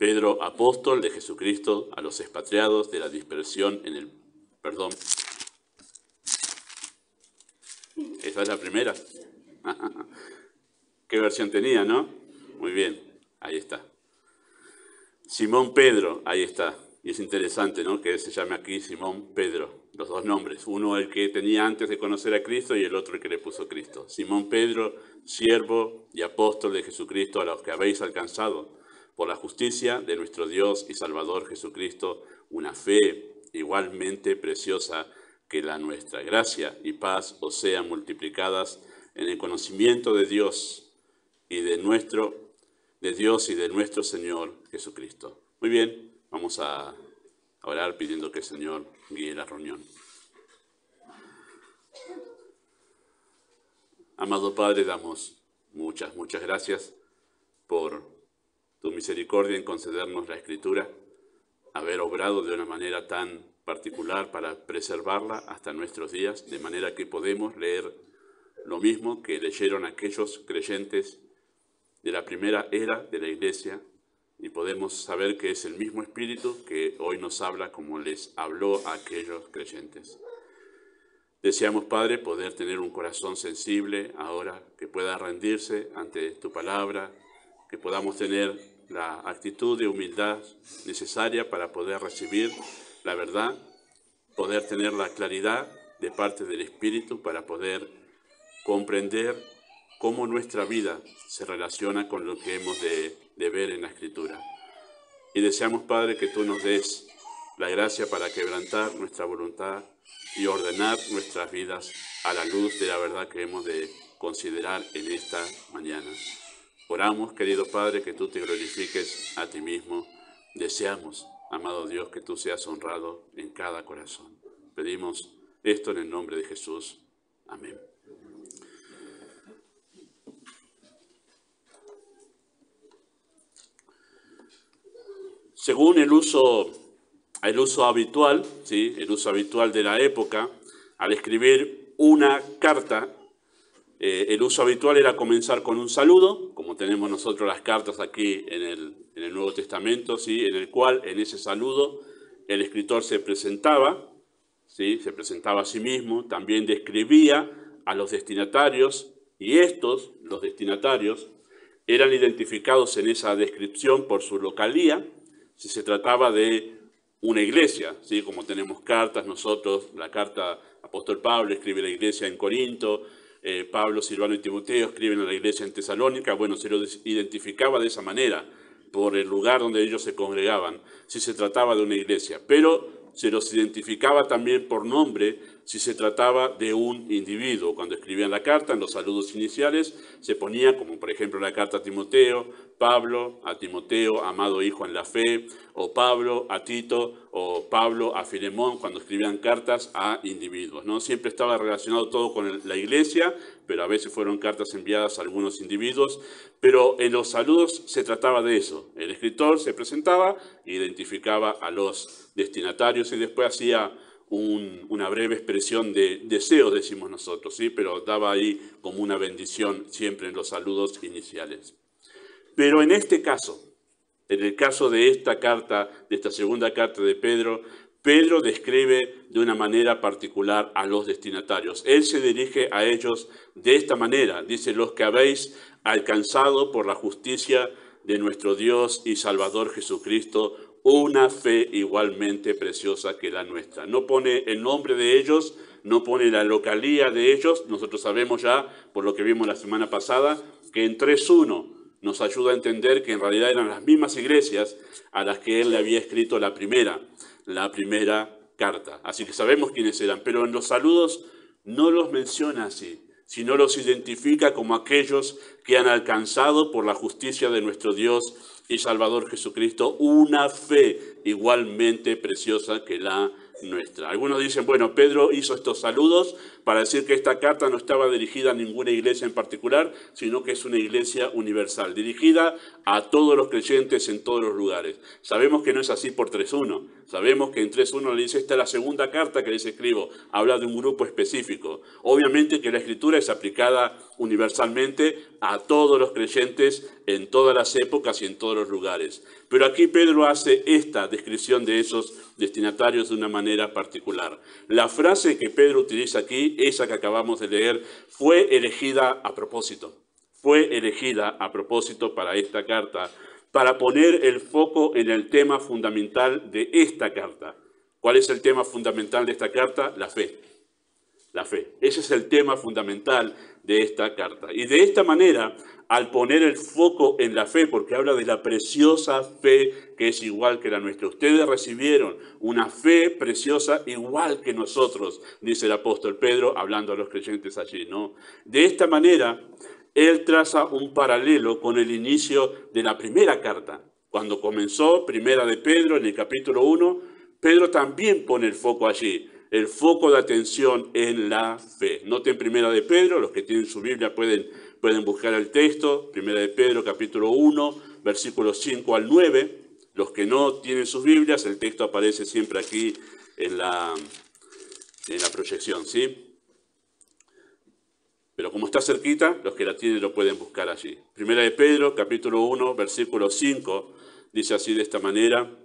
Pedro, apóstol de Jesucristo, a los expatriados de la dispersión en el... Perdón. Esa es la primera. ¿Qué versión tenía, no? Muy bien, ahí está. Simón Pedro, ahí está. Y es interesante, ¿no?, que se llame aquí Simón Pedro, los dos nombres. Uno el que tenía antes de conocer a Cristo y el otro el que le puso Cristo. Simón Pedro, siervo y apóstol de Jesucristo, a los que habéis alcanzado por la justicia de nuestro Dios y Salvador Jesucristo, una fe igualmente preciosa que la nuestra. Gracia y paz os sean multiplicadas en el conocimiento de Dios y de nuestro Señor Jesucristo. Muy bien, vamos a orar pidiendo que el Señor guíe la reunión. Amado Padre, damos muchas gracias por tu misericordia en concedernos la Escritura, haber obrado de una manera tan particular para preservarla hasta nuestros días, de manera que podemos leer lo mismo que leyeron aquellos creyentes de la primera era de la Iglesia, y podemos saber que es el mismo Espíritu que hoy nos habla como les habló a aquellos creyentes. Deseamos, Padre, poder tener un corazón sensible ahora, que pueda rendirse ante tu palabra, que podamos tener la actitud de humildad necesaria para poder recibir la verdad, poder tener la claridad de parte del Espíritu para poder comprender cómo nuestra vida se relaciona con lo que hemos de ver en la Escritura. Y deseamos, Padre, que tú nos des la gracia para quebrantar nuestra voluntad y ordenar nuestras vidas a la luz de la verdad que hemos de considerar en esta mañana. Oramos, querido Padre, que tú te glorifiques a ti mismo. Deseamos, amado Dios, que tú seas honrado en cada corazón. Pedimos esto en el nombre de Jesús. Amén. Según el uso habitual, ¿sí?, el uso habitual de la época, al escribir una carta, el uso habitual era comenzar con un saludo, como tenemos nosotros las cartas aquí en el Nuevo Testamento, ¿sí?, en el cual, en ese saludo, el escritor se presentaba, ¿sí?, se presentaba a sí mismo, también describía a los destinatarios, y estos, los destinatarios, eran identificados en esa descripción por su localía, si se trataba de una iglesia, ¿sí?, como tenemos cartas nosotros, la carta apóstol Pablo escribe a la iglesia en Corinto, Pablo, Silvano y Timoteo escriben a la iglesia en Tesalónica. Bueno, se los identificaba de esa manera, por el lugar donde ellos se congregaban, si se trataba de una iglesia, pero se los identificaba también por nombre si se trataba de un individuo. Cuando escribían la carta, en los saludos iniciales, se ponía, como por ejemplo la carta a Timoteo, Pablo a Timoteo, amado hijo en la fe, o Pablo a Tito, o Pablo a Filemón, cuando escribían cartas a individuos, ¿no? Siempre estaba relacionado todo con la iglesia, pero a veces fueron cartas enviadas a algunos individuos, pero en los saludos se trataba de eso. El escritor se presentaba, identificaba a los destinatarios y después hacía una breve expresión de deseos, decimos nosotros, ¿sí?, pero daba ahí como una bendición siempre en los saludos iniciales. Pero en este caso, en el caso de esta carta, de esta segunda carta de Pedro, Pedro describe de una manera particular a los destinatarios. Él se dirige a ellos de esta manera. Dice: los que habéis alcanzado por la justicia de nuestro Dios y Salvador Jesucristo una fe igualmente preciosa que la nuestra. No pone el nombre de ellos, no pone la localía de ellos. Nosotros sabemos ya, por lo que vimos la semana pasada, que en 3.1 nos ayuda a entender que en realidad eran las mismas iglesias a las que él le había escrito la primera carta. Así que sabemos quiénes eran, pero en los saludos no los menciona así, sino los identifica como aquellos que han alcanzado por la justicia de nuestro Dios y Salvador Jesucristo una fe igualmente preciosa que la nuestra. Algunos dicen, bueno, Pedro hizo estos saludos para decir que esta carta no estaba dirigida a ninguna iglesia en particular, sino que es una iglesia universal, dirigida a todos los creyentes en todos los lugares. Sabemos que no es así por 3.1. Sabemos que en 3.1 le dice, esta es la segunda carta que les escribo, habla de un grupo específico. Obviamente que la escritura es aplicada universalmente a todos los creyentes en todas las épocas y en todos los lugares. Pero aquí Pedro hace esta descripción de esos destinatarios de una manera particular. La frase que Pedro utiliza aquí, esa que acabamos de leer, fue elegida a propósito. Fue elegida a propósito para esta carta, para poner el foco en el tema fundamental de esta carta. ¿Cuál es el tema fundamental de esta carta? La fe. La fe. Ese es el tema fundamental de esta carta. Y de esta manera, al poner el foco en la fe, porque habla de la preciosa fe que es igual que la nuestra. Ustedes recibieron una fe preciosa igual que nosotros, dice el apóstol Pedro, hablando a los creyentes allí, ¿no? De esta manera, él traza un paralelo con el inicio de la primera carta. Cuando comenzó Primera de Pedro, en el capítulo 1, Pedro también pone el foco allí. El foco de atención en la fe. Noten Primera de Pedro, los que tienen su Biblia pueden buscar el texto. Primera de Pedro, capítulo 1, versículos 5 al 9. Los que no tienen sus Biblias, el texto aparece siempre aquí en la proyección, ¿sí? Pero como está cerquita, los que la tienen lo pueden buscar allí. Primera de Pedro, capítulo 1, versículo 5, dice así de esta manera.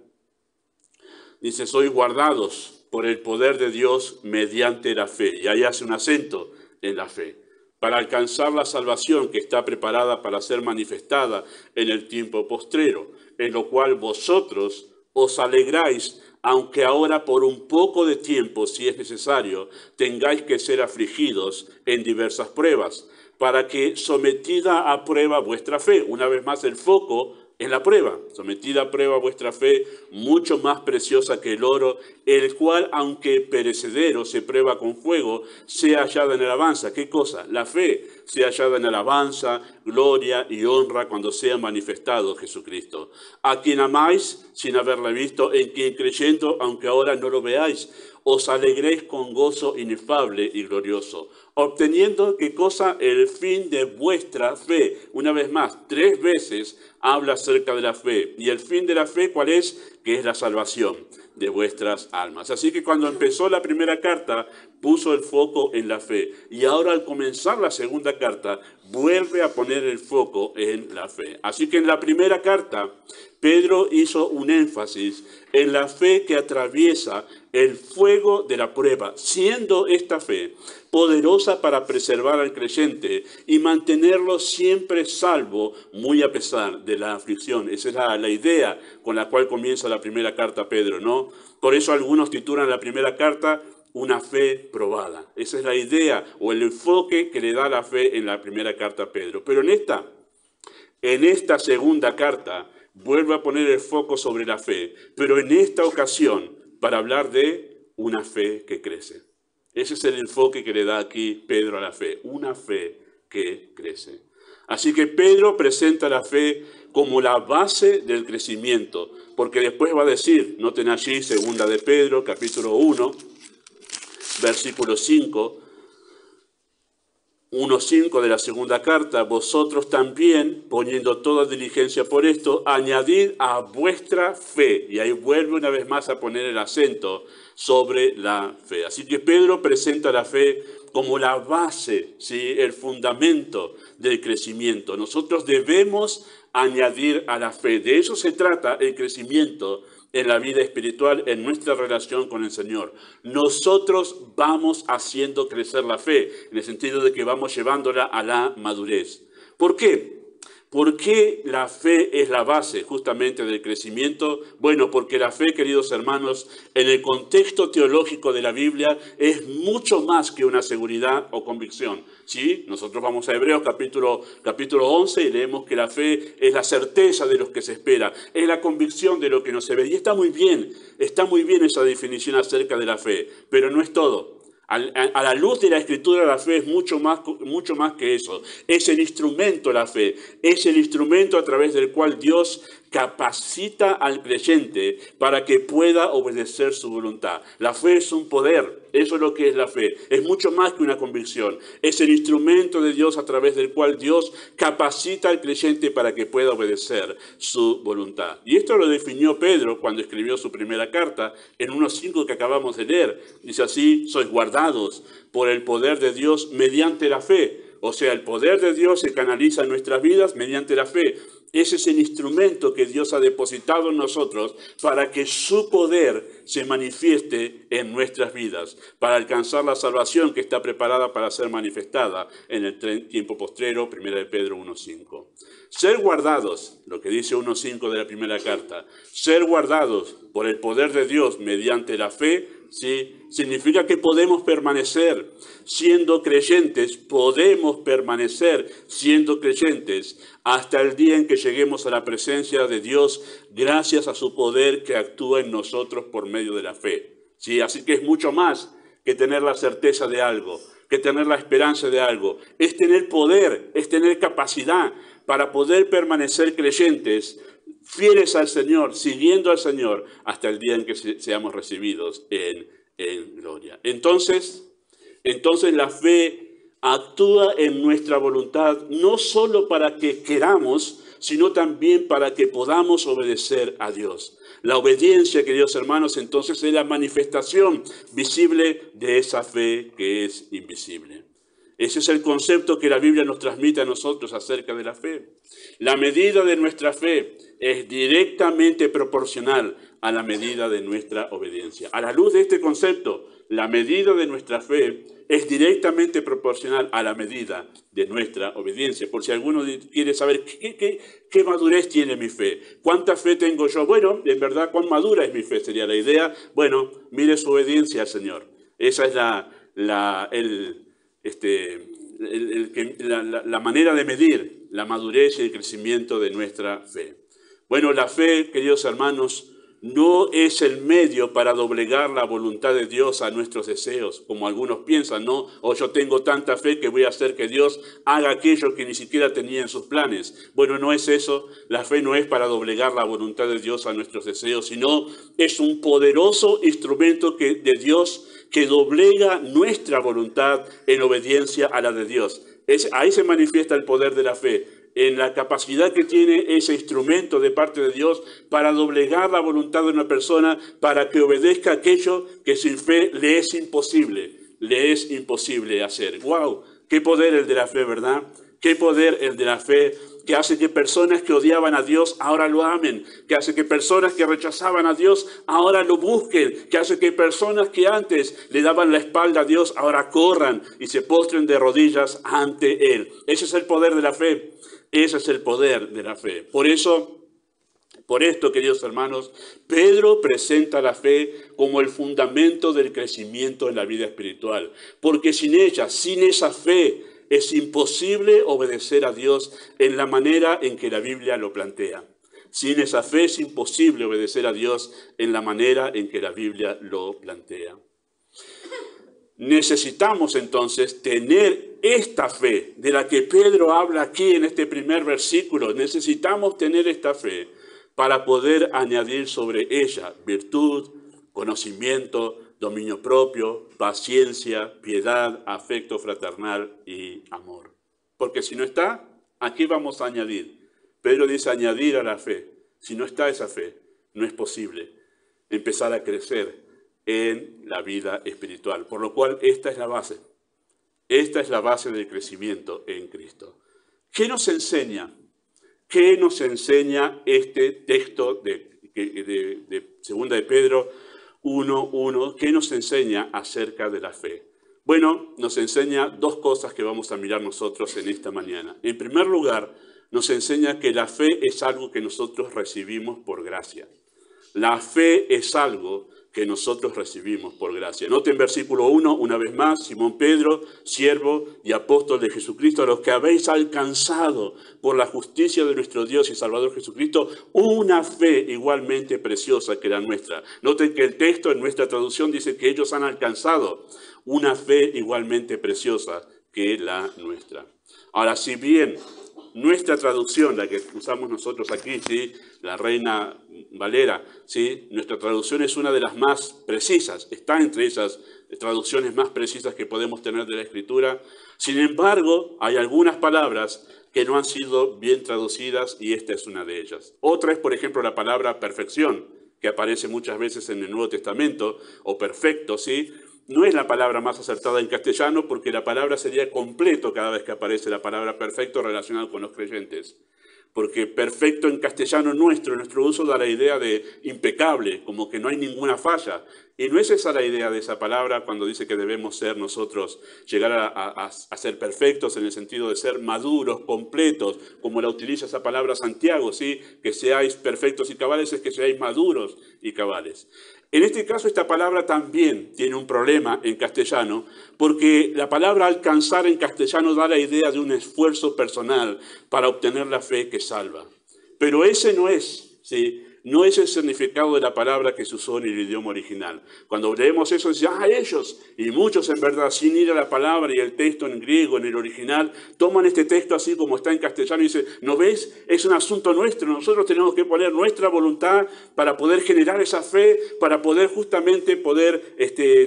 Dice, sois guardados por el poder de Dios mediante la fe. Y ahí hace un acento en la fe. Para alcanzar la salvación que está preparada para ser manifestada en el tiempo postrero, en lo cual vosotros os alegráis, aunque ahora por un poco de tiempo, si es necesario, tengáis que ser afligidos en diversas pruebas, para que sometida a prueba vuestra fe, una vez más el foco en la prueba, sometida a prueba vuestra fe, mucho más preciosa que el oro, el cual, aunque perecedero, se prueba con fuego, sea hallada en alabanza. ¿Qué cosa? La fe sea hallada en alabanza, gloria y honra cuando sea manifestado Jesucristo. A quien amáis sin haberle visto, en quien creyendo, aunque ahora no lo veáis, os alegréis con gozo inefable y glorioso, obteniendo, ¿qué cosa? El fin de vuestra fe. Una vez más, 3 veces habla acerca de la fe. ¿Y el fin de la fe cuál es? Que es la salvación de vuestras almas. Así que cuando empezó la primera carta, puso el foco en la fe. Y ahora al comenzar la segunda carta, vuelve a poner el foco en la fe. Así que en la primera carta, Pedro hizo un énfasis en la fe que atraviesa el fuego de la prueba, siendo esta fe poderosa para preservar al creyente y mantenerlo siempre salvo, muy a pesar de la aflicción. Esa es la idea con la cual comienza la primera carta a Pedro, ¿no? Por eso algunos titulan la primera carta una fe probada. Esa es la idea o el enfoque que le da la fe en la primera carta a Pedro. Pero en esta segunda carta, vuelve a poner el foco sobre la fe, pero en esta ocasión para hablar de una fe que crece. Ese es el enfoque que le da aquí Pedro a la fe, una fe que crece. Así que Pedro presenta la fe como la base del crecimiento, porque después va a decir, noten allí, segunda de Pedro, capítulo 1, versículo 5, 1:5 de la segunda carta, vosotros también, poniendo toda diligencia por esto, añadid a vuestra fe. Y ahí vuelve una vez más a poner el acento sobre la fe. Así que Pedro presenta la fe como la base, ¿sí? El fundamento del crecimiento. Nosotros debemos añadir a la fe. De eso se trata el crecimiento en la vida espiritual, en nuestra relación con el Señor. Nosotros vamos haciendo crecer la fe, en el sentido de que vamos llevándola a la madurez. ¿Por qué? ¿Por qué la fe es la base justamente del crecimiento? Bueno, porque la fe, queridos hermanos, en el contexto teológico de la Biblia es mucho más que una seguridad o convicción. ¿Sí? Nosotros vamos a Hebreos capítulo 11 y leemos que la fe es la certeza de lo que se espera, es la convicción de lo que no se ve. Y está muy bien esa definición acerca de la fe, pero no es todo. A la luz de la Escritura, la fe es mucho más que eso. Es el instrumento, la fe. Es el instrumento a través del cual Dios capacita al creyente para que pueda obedecer su voluntad. La fe es un poder. Eso es lo que es la fe. Es mucho más que una convicción. Es el instrumento de Dios a través del cual Dios capacita al creyente para que pueda obedecer su voluntad. Y esto lo definió Pedro cuando escribió su primera carta en 1:5 que acabamos de leer. Dice así, sois guardados por el poder de Dios mediante la fe. O sea, el poder de Dios se canaliza en nuestras vidas mediante la fe. Ese es el instrumento que Dios ha depositado en nosotros para que su poder se manifieste en nuestras vidas, para alcanzar la salvación que está preparada para ser manifestada en el tiempo postrero, 1 de Pedro 1:5. Ser guardados, lo que dice 1:5 de la primera carta, ser guardados por el poder de Dios mediante la fe, ¿sí? Significa que podemos permanecer siendo creyentes, podemos permanecer siendo creyentes hasta el día en que lleguemos a la presencia de Dios gracias a su poder que actúa en nosotros por medio de la fe. ¿Sí? Así que es mucho más que tener la certeza de algo, que tener la esperanza de algo. Es tener poder, es tener capacidad para poder permanecer creyentes, fieles al Señor, siguiendo al Señor, hasta el día en que seamos recibidos en gloria. Entonces la fe actúa en nuestra voluntad, no solo para que queramos, sino también para que podamos obedecer a Dios. La obediencia, queridos hermanos, entonces es la manifestación visible de esa fe que es invisible. Ese es el concepto que la Biblia nos transmite a nosotros acerca de la fe. La medida de nuestra fe es directamente proporcional a la medida de nuestra obediencia. A la luz de este concepto, la medida de nuestra fe es directamente proporcional a la medida de nuestra obediencia. Por si alguno quiere saber qué madurez tiene mi fe, cuánta fe tengo yo. Bueno, en verdad, cuán madura es mi fe sería la idea. Bueno, mire su obediencia al Señor. Esa es la manera de medir la madurez y el crecimiento de nuestra fe. Bueno, la fe, queridos hermanos, no es el medio para doblegar la voluntad de Dios a nuestros deseos, como algunos piensan, ¿no? O yo tengo tanta fe que voy a hacer que Dios haga aquello que ni siquiera tenía en sus planes. Bueno, no es eso. La fe no es para doblegar la voluntad de Dios a nuestros deseos, sino es un poderoso instrumento de Dios que doblega nuestra voluntad en obediencia a la de Dios. Ahí se manifiesta el poder de la fe, en la capacidad que tiene ese instrumento de parte de Dios para doblegar la voluntad de una persona, para que obedezca aquello que sin fe le es imposible hacer. ¡Wow! ¡Qué poder el de la fe!, ¿verdad? ¡Qué poder el de la fe! Que hace que personas que odiaban a Dios ahora lo amen, que hace que personas que rechazaban a Dios ahora lo busquen, que hace que personas que antes le daban la espalda a Dios ahora corran y se postren de rodillas ante Él. Ese es el poder de la fe, ese es el poder de la fe. Por esto, queridos hermanos, Pedro presenta la fe como el fundamento del crecimiento en la vida espiritual, porque sin ella, sin esa fe, es imposible obedecer a Dios en la manera en que la Biblia lo plantea. Sin esa fe es imposible obedecer a Dios en la manera en que la Biblia lo plantea. Necesitamos entonces tener esta fe de la que Pedro habla aquí en este primer versículo. Necesitamos tener esta fe para poder añadir sobre ella virtud, conocimiento, dominio propio, paciencia, piedad, afecto fraternal y amor. Porque si no está, aquí vamos a añadir. Pedro dice añadir a la fe. Si no está esa fe, no es posible empezar a crecer en la vida espiritual. Por lo cual, esta es la base. Esta es la base del crecimiento en Cristo. ¿Qué nos enseña? ¿Qué nos enseña este texto de 2 de Pedro 1:1? ¿Qué nos enseña acerca de la fe? Bueno, nos enseña dos cosas que vamos a mirar nosotros en esta mañana. En primer lugar, nos enseña que la fe es algo que nosotros recibimos por gracia. La fe es algo que nosotros recibimos por gracia. Noten versículo 1, una vez más, Simón Pedro, siervo y apóstol de Jesucristo, a los que habéis alcanzado por la justicia de nuestro Dios y Salvador Jesucristo, una fe igualmente preciosa que la nuestra. Noten que el texto en nuestra traducción dice que ellos han alcanzado una fe igualmente preciosa que la nuestra. Ahora, si bien nuestra traducción, la que usamos nosotros aquí, ¿sí?, la Reina Valera, ¿sí?, nuestra traducción es una de las más precisas, está entre esas traducciones más precisas que podemos tener de la Escritura. Sin embargo, hay algunas palabras que no han sido bien traducidas y esta es una de ellas. Otra es, por ejemplo, la palabra perfección, que aparece muchas veces en el Nuevo Testamento, o perfecto, ¿sí? No es la palabra más acertada en castellano porque la palabra sería completo cada vez que aparece la palabra perfecto relacionado con los creyentes. porque perfecto en castellano nuestro uso da la idea de impecable, como que no hay ninguna falla. Y no es esa la idea de esa palabra cuando dice que debemos ser nosotros, llegar a ser perfectos en el sentido de ser maduros, completos, como la utiliza esa palabra Santiago, ¿sí? Que seáis perfectos y cabales es que seáis maduros y cabales. En este caso, esta palabra también tiene un problema en castellano, porque la palabra alcanzar en castellano da la idea de un esfuerzo personal para obtener la fe que salva. Pero ese no es, ¿sí? No es el significado de la palabra que se usó en el idioma original. Cuando leemos eso, decimos, ellos, y muchos en verdad, sin ir a la palabra y el texto en griego, en el original, toman este texto así como está en castellano y dicen, ¿no ves? Es un asunto nuestro, nosotros tenemos que poner nuestra voluntad para poder generar esa fe, para poder justamente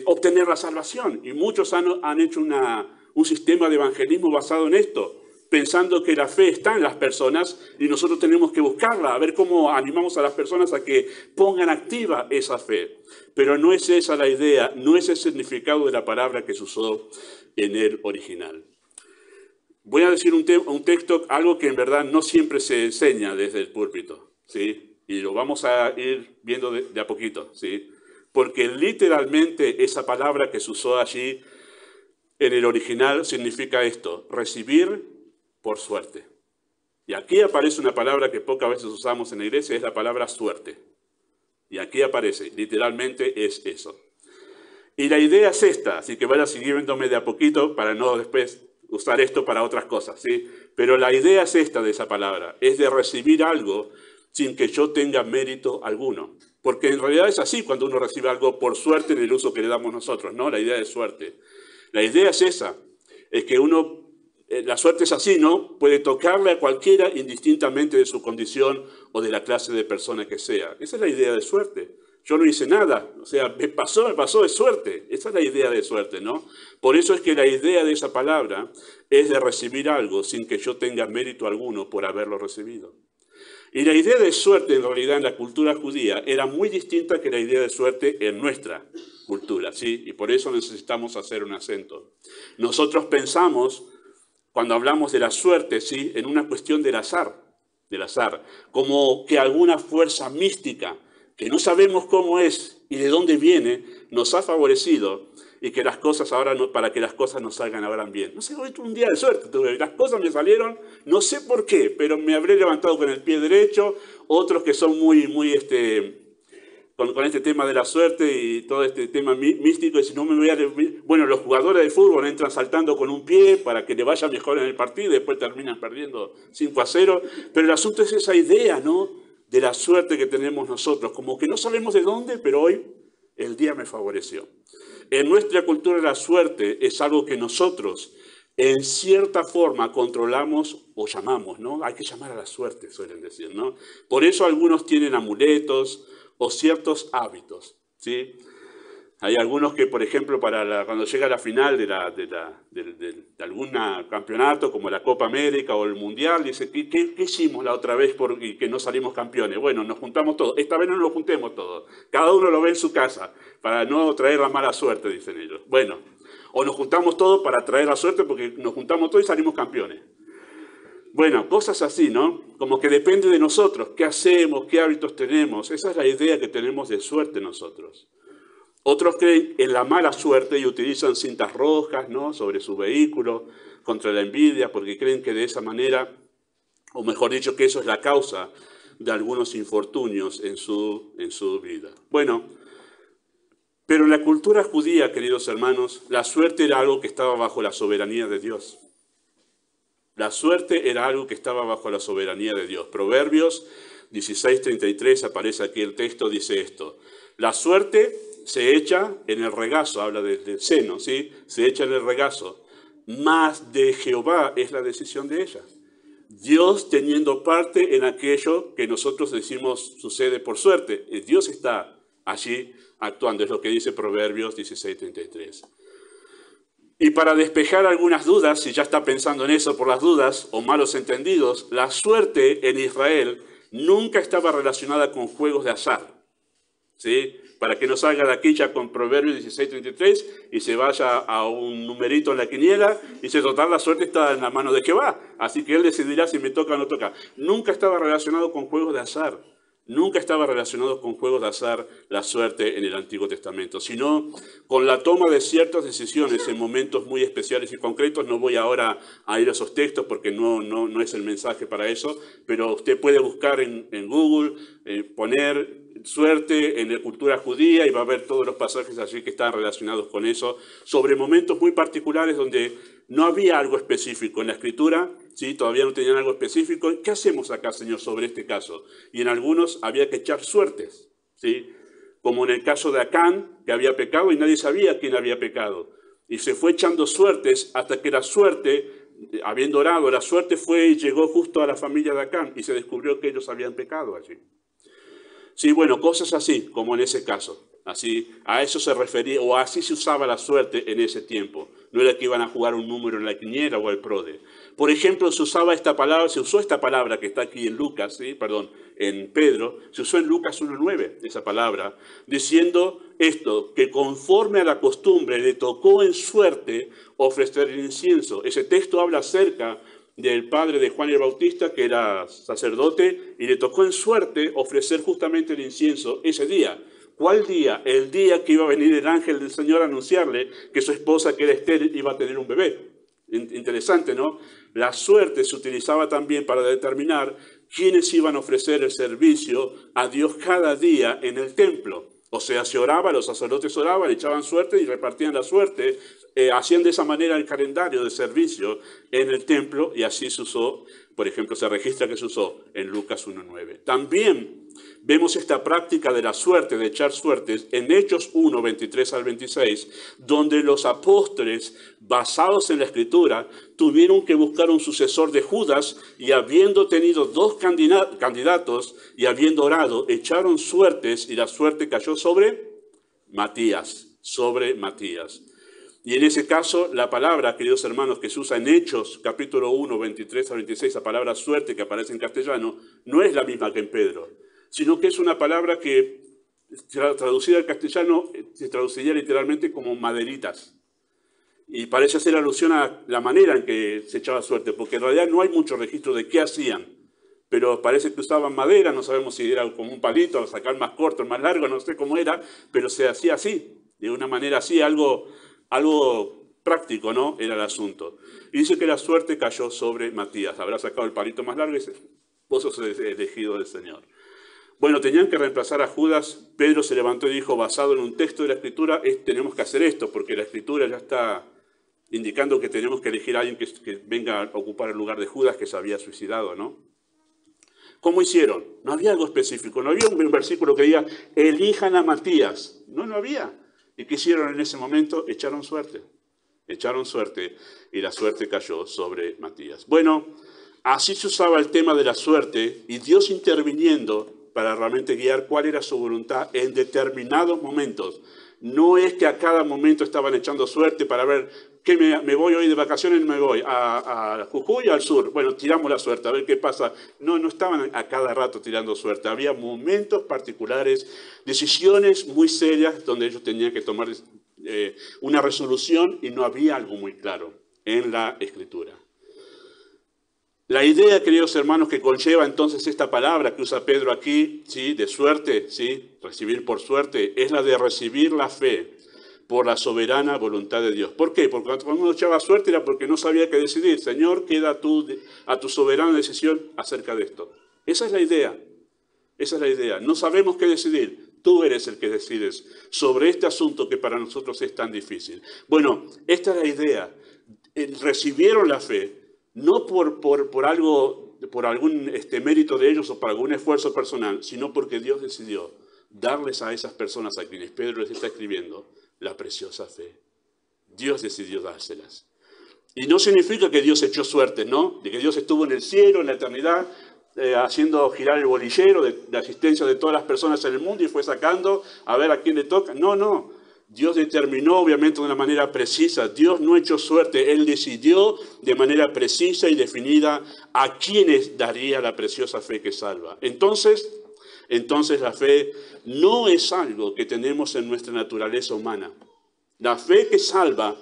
obtener la salvación. Y muchos han hecho un sistema de evangelismo basado en esto, pensando que la fe está en las personas y nosotros tenemos que buscarla, a ver cómo animamos a las personas a que pongan activa esa fe. Pero no es esa la idea, no es el significado de la palabra que se usó en el original. Voy a decir un texto, algo que en verdad no siempre se enseña desde el púlpito, ¿sí? Y lo vamos a ir viendo de a poquito, ¿sí? Porque literalmente esa palabra que se usó allí en el original significa esto, recibir por suerte. Y aquí aparece una palabra que pocas veces usamos en la iglesia, es la palabra suerte. Y aquí aparece, literalmente es eso. Y la idea es esta, así que vaya siguiéndome de a poquito para no después usar esto para otras cosas, ¿sí? Pero la idea es esta de esa palabra, es de recibir algo sin que yo tenga mérito alguno. Porque en realidad es así cuando uno recibe algo por suerte en el uso que le damos nosotros, ¿no? La idea de suerte. La idea es esa, es que la suerte es así, ¿no? Puede tocarle a cualquiera indistintamente de su condición o de la clase de persona que sea. Esa es la idea de suerte. Yo no hice nada, o sea, me pasó, es suerte. Esa es la idea de suerte, ¿no? Por eso es que la idea de esa palabra es de recibir algo sin que yo tenga mérito alguno por haberlo recibido. Y la idea de suerte, en realidad, en la cultura judía, era muy distinta que la idea de suerte en nuestra cultura, ¿sí? Y por eso necesitamos hacer un acento. Nosotros pensamos, cuando hablamos de la suerte, ¿sí? En una cuestión del azar, como que alguna fuerza mística, que no sabemos cómo es y de dónde viene, nos ha favorecido y que las cosas ahora, para que las cosas nos salgan ahora bien. No sé, hoy tuve un día de suerte, las cosas me salieron, no sé por qué, pero me habré levantado con el pie derecho, otros que son muy con este tema de la suerte y todo este tema místico, y si no me voy a... Bueno, los jugadores de fútbol entran saltando con un pie para que le vaya mejor en el partido y después terminan perdiendo 5-0, pero el asunto es esa idea, ¿no?, de la suerte que tenemos nosotros, como que no sabemos de dónde, pero hoy el día me favoreció. En nuestra cultura la suerte es algo que nosotros en cierta forma controlamos o llamamos, ¿no? Hay que llamar a la suerte, suelen decir, ¿no? Por eso algunos tienen amuletos o ciertos hábitos, ¿sí? Hay algunos que, por ejemplo, cuando llega la final de algún campeonato, como la Copa América o el Mundial, dice, ¿qué hicimos la otra vez y que no salimos campeones? Bueno, nos juntamos todos. Esta vez no nos juntemos todos. Cada uno lo ve en su casa, para no traer la mala suerte, dicen ellos. Bueno, o nos juntamos todos para traer la suerte porque nos juntamos todos y salimos campeones. Bueno, cosas así, ¿no? Como que depende de nosotros, qué hacemos, qué hábitos tenemos. Esa es la idea que tenemos de suerte nosotros. Otros creen en la mala suerte y utilizan cintas rojas, ¿no?, sobre su vehículo contra la envidia, porque creen que de esa manera, o mejor dicho, que eso es la causa de algunos infortunios en su vida. Bueno, pero en la cultura judía, queridos hermanos, la suerte era algo que estaba bajo la soberanía de Dios. La suerte era algo que estaba bajo la soberanía de Dios. Proverbios 16:33, aparece aquí el texto, dice esto. La suerte se echa en el regazo, habla del seno, ¿sí? Se echa en el regazo. Mas de Jehová es la decisión de ella. Dios teniendo parte en aquello que nosotros decimos sucede por suerte. Dios está allí actuando, es lo que dice Proverbios 16:33. Y para despejar algunas dudas, si ya está pensando en eso por las dudas o malos entendidos, la suerte en Israel nunca estaba relacionada con juegos de azar. ¿sí? Para que no salga de aquí ya con Proverbios 16:33 y se vaya a un numerito en la quiniela y se total la suerte está en la mano de Jehová. Así que él decidirá si me toca o no toca. Nunca estaba relacionado con juegos de azar. Nunca estaba relacionado con juegos de azar la suerte en el Antiguo Testamento, sino con la toma de ciertas decisiones en momentos muy especiales y concretos. No voy ahora a ir a esos textos porque no es el mensaje para eso, pero usted puede buscar en Google, poner suerte en la cultura judía y va a ver todos los pasajes allí que están relacionados con eso, sobre momentos muy particulares donde no había algo específico en la Escritura, ¿sí? Todavía no tenían algo específico. ¿Qué hacemos acá, Señor, sobre este caso? Y en algunos había que echar suertes, ¿sí? Como en el caso de Acán, que había pecado y nadie sabía quién había pecado. Y se fue echando suertes hasta que la suerte, habiendo orado, la suerte fue y llegó justo a la familia de Acán y se descubrió que ellos habían pecado allí. Sí, bueno, cosas así, como en ese caso. Así, a eso se refería, o así se usaba la suerte en ese tiempo. No era que iban a jugar un número en la quiniela o el PRODE. Por ejemplo, se usó esta palabra que está aquí en Lucas, ¿sí? Perdón, en Pedro, se usó en Lucas 1:9, esa palabra, diciendo esto, que conforme a la costumbre le tocó en suerte ofrecer el incienso. Ese texto habla acerca del padre de Juan el Bautista, que era sacerdote, y le tocó en suerte ofrecer justamente el incienso ese día. ¿Cuál día? El día que iba a venir el ángel del Señor a anunciarle que su esposa, que era estéril, iba a tener un bebé. Interesante, ¿no? La suerte se utilizaba también para determinar quiénes iban a ofrecer el servicio a Dios cada día en el templo. O sea, se oraba, los sacerdotes oraban, echaban suerte y repartían la suerte. Hacían de esa manera el calendario de servicio en el templo y así se usó, por ejemplo, se registra que se usó en Lucas 1:9. También vemos esta práctica de la suerte, de echar suertes, en Hechos 1:23 al 26, donde los apóstoles, basados en la Escritura, tuvieron que buscar un sucesor de Judas y habiendo tenido 2 candidatos y habiendo orado, echaron suertes y la suerte cayó sobre Matías, Y en ese caso, la palabra, queridos hermanos, que se usa en Hechos, capítulo 1, 23 al 26, la palabra suerte que aparece en castellano, no es la misma que en Pedro, sino que es una palabra que, traducida al castellano, se traduciría literalmente como maderitas. Y parece hacer alusión a la manera en que se echaba suerte, porque en realidad no hay mucho registro de qué hacían, pero parece que usaban madera, no sabemos si era como un palito, al sacar más corto, más largo, no sé cómo era, pero se hacía así, de una manera así, algo práctico, ¿no? Era el asunto. Y dice que la suerte cayó sobre Matías. Habrá sacado el palito más largo y dice, vos sos el elegido del Señor. Bueno, tenían que reemplazar a Judas. Pedro se levantó y dijo, basado en un texto de la Escritura, tenemos que hacer esto, porque la Escritura ya está indicando que tenemos que elegir a alguien que venga a ocupar el lugar de Judas, que se había suicidado, ¿no? ¿Cómo hicieron? No había algo específico, no había un versículo que diga, elijan a Matías. No había. ¿Y qué hicieron en ese momento? Echaron suerte y la suerte cayó sobre Matías. Bueno, así se usaba el tema de la suerte y Dios interviniendo para realmente guiar cuál era su voluntad en determinados momentos. No es que a cada momento estaban echando suerte para ver que me voy hoy de vacaciones, me voy a Jujuy o al sur. Bueno, tiramos la suerte, a ver qué pasa. No estaban a cada rato tirando suerte. Había momentos particulares, decisiones muy serias donde ellos tenían que tomar una resolución y no había algo muy claro en la Escritura. La idea, queridos hermanos, que conlleva entonces esta palabra que usa Pedro aquí, ¿sí? De suerte, ¿sí? Recibir por suerte, es la de recibir la fe por la soberana voluntad de Dios. ¿Por qué? Porque cuando uno echaba suerte era porque no sabía qué decidir. Señor, queda a tu soberana decisión acerca de esto. Esa es la idea. No sabemos qué decidir. Tú eres el que decides sobre este asunto que para nosotros es tan difícil. Bueno, esta es la idea. Recibieron la fe, no por algún mérito de ellos o por algún esfuerzo personal, sino porque Dios decidió darles a esas personas a quienes Pedro les está escribiendo la preciosa fe. Dios decidió dárselas. Y no significa que Dios echó suerte, ¿no? De que Dios estuvo en el cielo, en la eternidad, haciendo girar el bolillero de asistencia de todas las personas en el mundo y fue sacando a ver a quién le toca. No. Dios determinó obviamente de una manera precisa. Dios no echó suerte. Él decidió de manera precisa y definida a quienes daría la preciosa fe que salva. Entonces, Entonces la fe no es algo que tenemos en nuestra naturaleza humana. La fe que salva,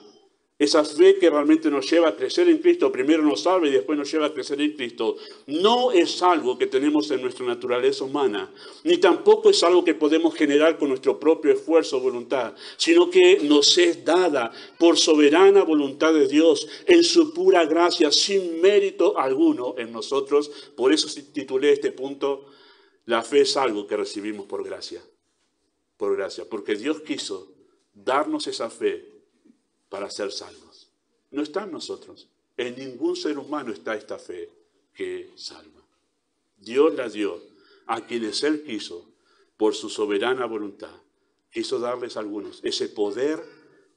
esa fe que realmente nos lleva a crecer en Cristo, primero nos salva y después nos lleva a crecer en Cristo, no es algo que tenemos en nuestra naturaleza humana, ni tampoco es algo que podemos generar con nuestro propio esfuerzo o voluntad, sino que nos es dada por soberana voluntad de Dios, en su pura gracia, sin mérito alguno en nosotros. Por eso titulé este punto, la fe es algo que recibimos por gracia, porque Dios quiso darnos esa fe para ser salvos. No está en nosotros. En ningún ser humano está esta fe que salva. Dios la dio a quienes Él quiso, por su soberana voluntad. Quiso darles a algunos ese poder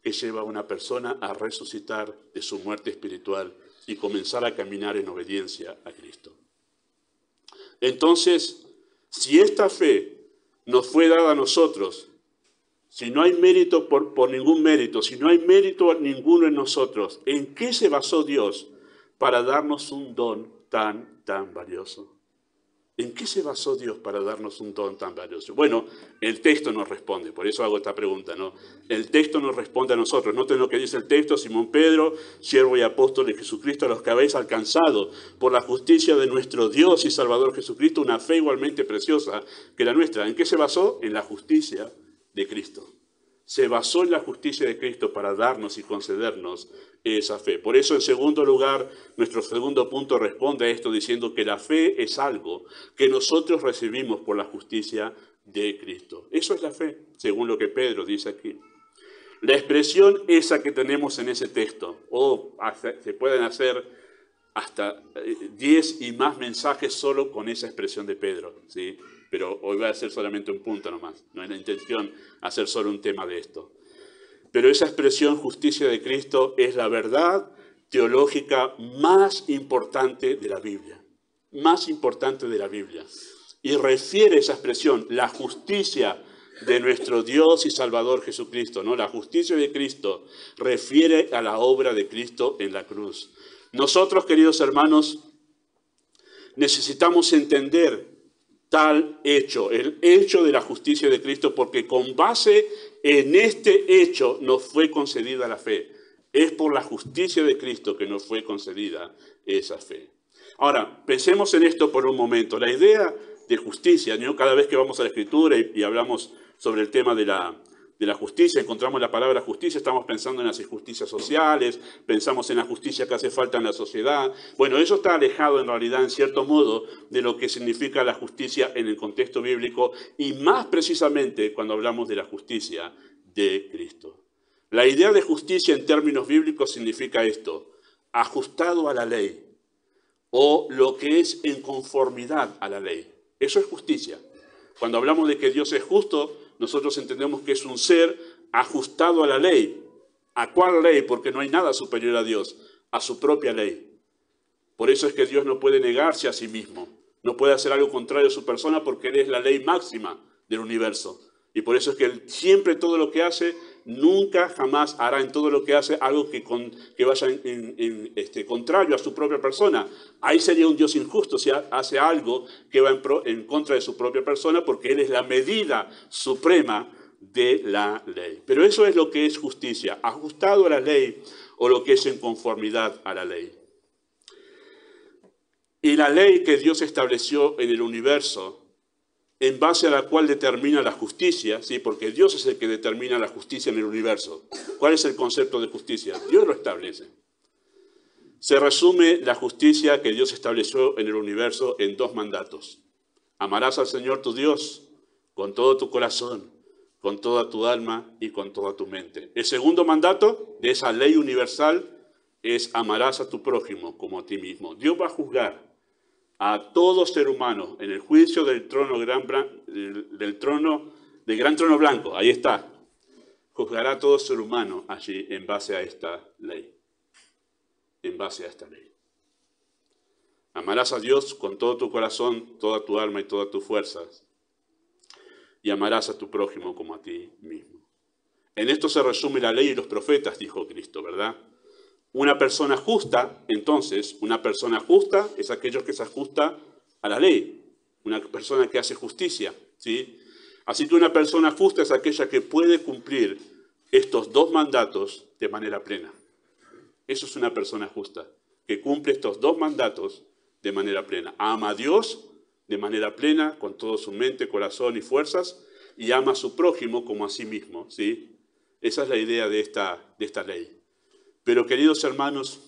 que lleva a una persona a resucitar de su muerte espiritual y comenzar a caminar en obediencia a Cristo. Entonces, si esta fe nos fue dada a nosotros, si no hay mérito por ningún mérito, si no hay mérito ninguno en nosotros, ¿en qué se basó Dios para darnos un don tan valioso? ¿En qué se basó Dios para darnos un don tan valioso? Bueno, el texto nos responde, por eso hago esta pregunta, ¿no? El texto nos responde a nosotros. Noten lo que dice el texto: Simón Pedro, siervo y apóstol de Jesucristo, a los que habéis alcanzado por la justicia de nuestro Dios y Salvador Jesucristo una fe igualmente preciosa que la nuestra. ¿En qué se basó? En la justicia de Cristo. Se basó en la justicia de Cristo para darnos y concedernos esa fe. Por eso, en segundo lugar, nuestro segundo punto responde a esto diciendo que la fe es algo que nosotros recibimos por la justicia de Cristo. Eso es la fe, según lo que Pedro dice aquí. La expresión esa que tenemos en ese texto, se pueden hacer hasta 10 y más mensajes solo con esa expresión de Pedro, ¿sí? Pero hoy voy a hacer solamente un punto nomás. No es la intención hacer solo un tema de esto. Pero esa expresión justicia de Cristo es la verdad teológica más importante de la Biblia. Más importante de la Biblia. Y refiere esa expresión, la justicia de nuestro Dios y Salvador Jesucristo, ¿no? La justicia de Cristo refiere a la obra de Cristo en la cruz. Nosotros, queridos hermanos, necesitamos entender tal hecho, el hecho de la justicia de Cristo, porque con base en este hecho nos fue concedida la fe. Es por la justicia de Cristo que nos fue concedida esa fe. Ahora, pensemos en esto por un momento. La idea de justicia, ¿no? Cada vez que vamos a la Escritura y hablamos sobre el tema de la justicia, encontramos la palabra justicia, estamos pensando en las injusticias sociales, pensamos en la justicia que hace falta en la sociedad. Bueno, eso está alejado en realidad, en cierto modo, de lo que significa la justicia en el contexto bíblico y más precisamente cuando hablamos de la justicia de Cristo. La idea de justicia en términos bíblicos significa esto: ajustado a la ley o lo que es en conformidad a la ley. Eso es justicia. Cuando hablamos de que Dios es justo, nosotros entendemos que es un ser ajustado a la ley. ¿A cuál ley? Porque no hay nada superior a Dios, a su propia ley. Por eso es que Dios no puede negarse a sí mismo. No puede hacer algo contrario a su persona porque Él es la ley máxima del universo. Y por eso es que Él siempre todo lo que hace, nunca jamás hará en todo lo que hace algo que vaya contrario a su propia persona. Ahí sería un Dios injusto si hace algo que va en contra de su propia persona, porque Él es la medida suprema de la ley. Pero eso es lo que es justicia, ajustado a la ley o lo que es en conformidad a la ley. Y la ley que Dios estableció en el universo, en base a la cual determina la justicia, ¿sí? Porque Dios es el que determina la justicia en el universo. ¿Cuál es el concepto de justicia? Dios lo establece. Se resume la justicia que Dios estableció en el universo en 2 mandatos. Amarás al Señor tu Dios con todo tu corazón, con toda tu alma y con toda tu mente. El segundo mandato de esa ley universal es amarás a tu prójimo como a ti mismo. Dios va a juzgar a todo ser humano en el juicio del gran trono blanco. Ahí está. Juzgará a todo ser humano allí en base a esta ley. En base a esta ley. Amarás a Dios con todo tu corazón, toda tu alma y todas tus fuerzas. Y amarás a tu prójimo como a ti mismo. En esto se resume la ley y los profetas, dijo Cristo, ¿verdad? Una persona justa, entonces, una persona justa es aquello que se ajusta a la ley. una persona que hace justicia, ¿sí? Así que una persona justa es aquella que puede cumplir estos dos mandatos de manera plena. Eso es una persona justa, que cumple estos dos mandatos de manera plena. Ama a Dios de manera plena, con toda su mente, corazón y fuerzas, y ama a su prójimo como a sí mismo, ¿sí? Esa es la idea de esta ley. Pero, queridos hermanos,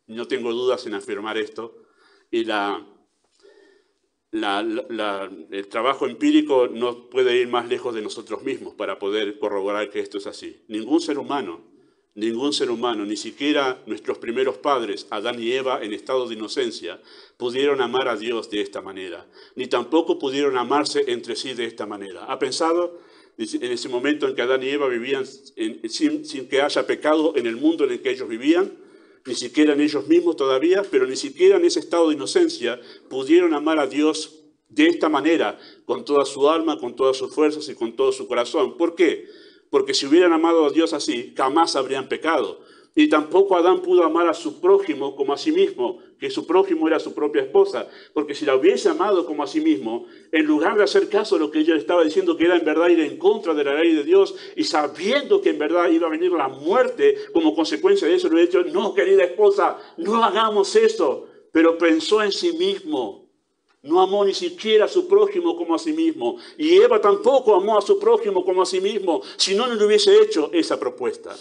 no tengo dudas en afirmar esto, y el trabajo empírico no puede ir más lejos de nosotros mismos para poder corroborar que esto es así. Ningún ser humano, ni siquiera nuestros primeros padres, Adán y Eva, en estado de inocencia, pudieron amar a Dios de esta manera, ni tampoco pudieron amarse entre sí de esta manera. ¿Ha pensado en ese momento en que Adán y Eva vivían sin que haya pecado en el mundo en el que ellos vivían? Ni siquiera en ellos mismos todavía, pero ni siquiera en ese estado de inocencia pudieron amar a Dios de esta manera, con toda su alma, con todas sus fuerzas y con todo su corazón. ¿Por qué? Porque si hubieran amado a Dios así, jamás habrían pecado. Y tampoco Adán pudo amar a su prójimo como a sí mismo, que su prójimo era su propia esposa. Porque si la hubiese amado como a sí mismo, en lugar de hacer caso a lo que ella estaba diciendo, que era en verdad ir en contra de la ley de Dios, y sabiendo que en verdad iba a venir la muerte como consecuencia de eso, le he dicho, no, querida esposa, no hagamos eso. Pero pensó en sí mismo. No amó ni siquiera a su prójimo como a sí mismo. Y Eva tampoco amó a su prójimo como a sí mismo, si no le hubiese hecho esa propuesta.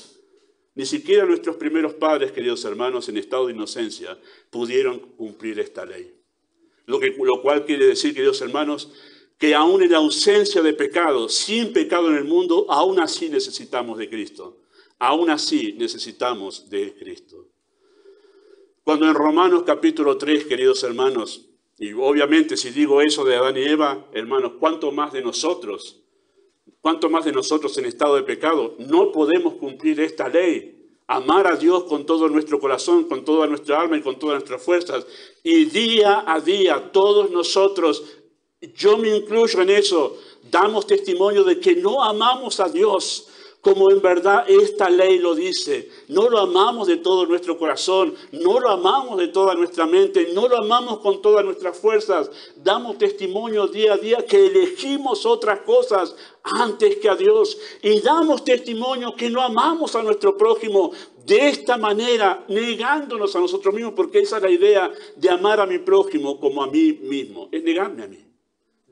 Ni siquiera nuestros primeros padres, queridos hermanos, en estado de inocencia, pudieron cumplir esta ley. Lo cual quiere decir, queridos hermanos, que aún en la ausencia de pecado, sin pecado en el mundo, aún así necesitamos de Cristo. Aún así necesitamos de Cristo. Cuando en Romanos capítulo 3, queridos hermanos, y obviamente si digo eso de Adán y Eva, hermanos, ¿cuánto más de nosotros en estado de pecado no podemos cumplir esta ley? Amar a Dios con todo nuestro corazón, con toda nuestra alma y con todas nuestras fuerzas. Y día a día, todos nosotros, yo me incluyo en eso, damos testimonio de que no amamos a Dios como en verdad esta ley lo dice. No lo amamos de todo nuestro corazón, no lo amamos de toda nuestra mente, no lo amamos con todas nuestras fuerzas. Damos testimonio día a día que elegimos otras cosas antes que a Dios. Y damos testimonio que no amamos a nuestro prójimo de esta manera, negándonos a nosotros mismos, porque esa es la idea de amar a mi prójimo como a mí mismo. Es negarme a mí.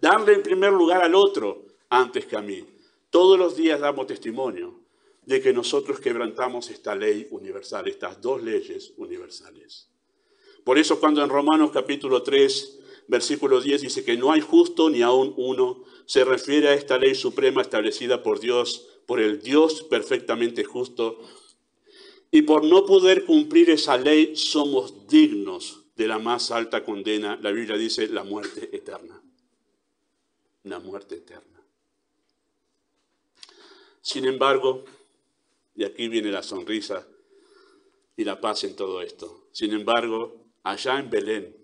Darle en primer lugar al otro antes que a mí. Todos los días damos testimonio de que nosotros quebrantamos esta ley universal, estas dos leyes universales. Por eso cuando en Romanos capítulo 3, versículo 10 dice que no hay justo ni aún uno, se refiere a esta ley suprema establecida por Dios, por el Dios perfectamente justo. Y por no poder cumplir esa ley somos dignos de la más alta condena. La Biblia dice la muerte eterna. La muerte eterna. Sin embargo, y aquí viene la sonrisa y la paz en todo esto. Sin embargo, allá en Belén,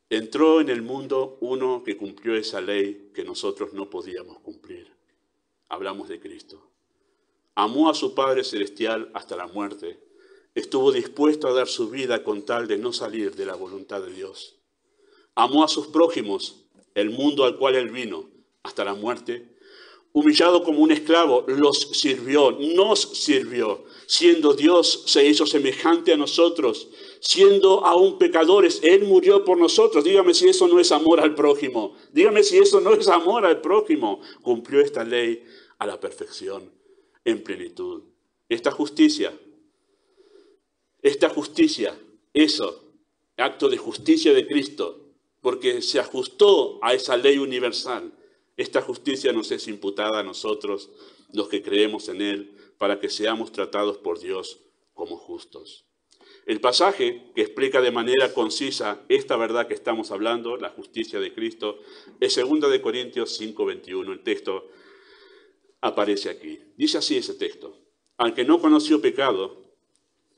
entró en el mundo uno que cumplió esa ley que nosotros no podíamos cumplir. Hablamos de Cristo. Amó a su Padre Celestial hasta la muerte. Estuvo dispuesto a dar su vida con tal de no salir de la voluntad de Dios. Amó a sus prójimos, el mundo al cual él vino, hasta la muerte. Humillado como un esclavo, los sirvió, nos sirvió. Siendo Dios, se hizo semejante a nosotros. Siendo aún pecadores, Él murió por nosotros. Dígame si eso no es amor al prójimo. Dígame si eso no es amor al prójimo. Cumplió esta ley a la perfección, en plenitud. Esta justicia, eso, acto de justicia de Cristo, porque se ajustó a esa ley universal. Esta justicia nos es imputada a nosotros, los que creemos en Él, para que seamos tratados por Dios como justos. El pasaje que explica de manera concisa esta verdad que estamos hablando, la justicia de Cristo, es 2 Corintios 5:21. El texto aparece aquí. Dice así ese texto: al que no conoció pecado,